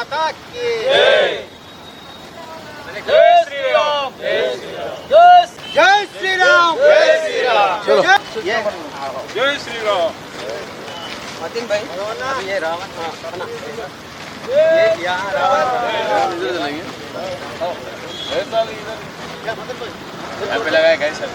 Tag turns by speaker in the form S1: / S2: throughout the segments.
S1: माता की
S2: जय श्री राम जय श्री राम
S1: जय श्री राम जय श्री राम चलो
S2: जय श्री राम
S1: मतीन भाई ये रावण ये यहाँ रावण इधर चलेंगे
S2: यहाँ पे लगाए गए सर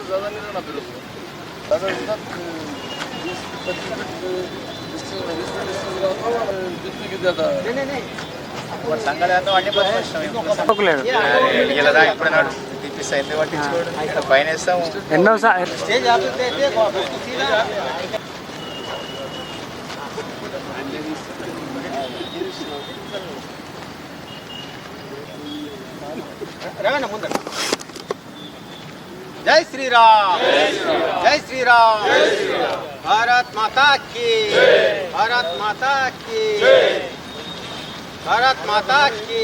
S3: ज़्यादा नहीं रहना फिर अगर उसका 20-25 ज़्यादा
S1: नहीं
S2: సంగళంతో అన్ని ఇప్పుడు తీపిస్తా ఎందుకు పట్టించుకోడు పైన వేస్తాము
S4: ఎన్నో
S1: स्टेज आप देते सीधा रवना मुंदर जय श्री राम जय श्री राम भारत माता की भारत माता की भारत माता की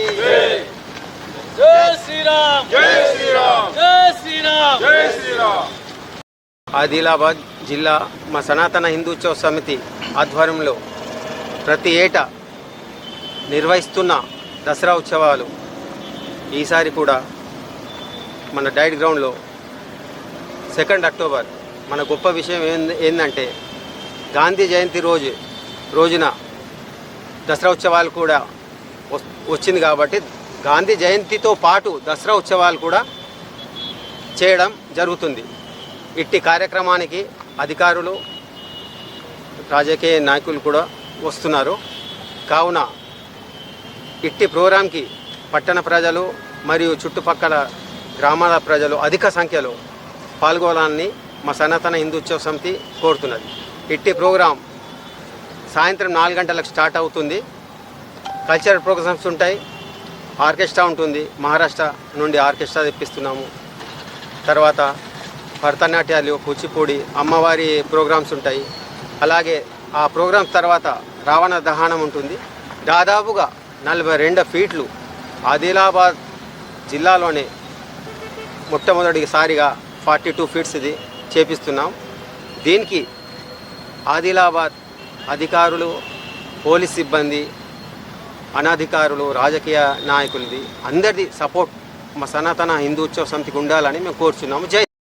S2: जय श्री राम जय श्री राम जय श्री राम जय श्री राम
S1: ఆదిలాబాద్ జిల్లా మా సనాతన హిందూత్సవ సమితి ఆధ్వర్యంలో ప్రతి ఏటా నిర్వహిస్తున్న దసరా ఉత్సవాలు ఈసారి కూడా మన డైట్ గ్రౌండ్లో 2 అక్టోబర్ మన గొప్ప విషయం ఏంటంటే గాంధీ జయంతి రోజున దసరా ఉత్సవాలు కూడా వచ్చింది కాబట్టి గాంధీ జయంతితో పాటు దసరా ఉత్సవాలు కూడా చేయడం జరుగుతుంది. ఇట్టి కార్యక్రమానికి అధికారులు రాజకీయ నాయకులు కూడా వస్తున్నారు. కావున ఇట్టి ప్రోగ్రాంకి పట్టణ ప్రజలు మరియు చుట్టుపక్కల గ్రామాల ప్రజలు అధిక సంఖ్యలో పాల్గొనాలని మా సనాతన హిందూత్సవ సమితి కోరుతున్నది. ఇట్టి ప్రోగ్రాం సాయంత్రం 4 గంటలకు స్టార్ట్ అవుతుంది. కల్చరల్ ప్రోగ్రామ్స్ ఉంటాయి, ఆర్కెస్ట్రా ఉంటుంది. మహారాష్ట్ర నుండి ఆర్కెస్ట్రా తెప్పిస్తున్నాము. తర్వాత భరతనాట్యాలు, కూచిపూడి, అమ్మవారి ప్రోగ్రామ్స్ ఉంటాయి. అలాగే ఆ ప్రోగ్రామ్స్ తర్వాత రావణ దహనం ఉంటుంది. దాదాపుగా 42 ఫీట్లు ఆదిలాబాద్ జిల్లాలోనే మొట్టమొదటిసారిగా 42 ఫీట్స్ ఇది చేపిస్తున్నాం. దీనికి ఆదిలాబాద్ అధికారులు, పోలీస్ సిబ్బంది, అనధికారులు, రాజకీయ నాయకులది అందరిది సపోర్ట్ మా సనాతన హిందూ ఉత్సవ సమితికి ఉండాలని మేము కోరుచున్నాము. జై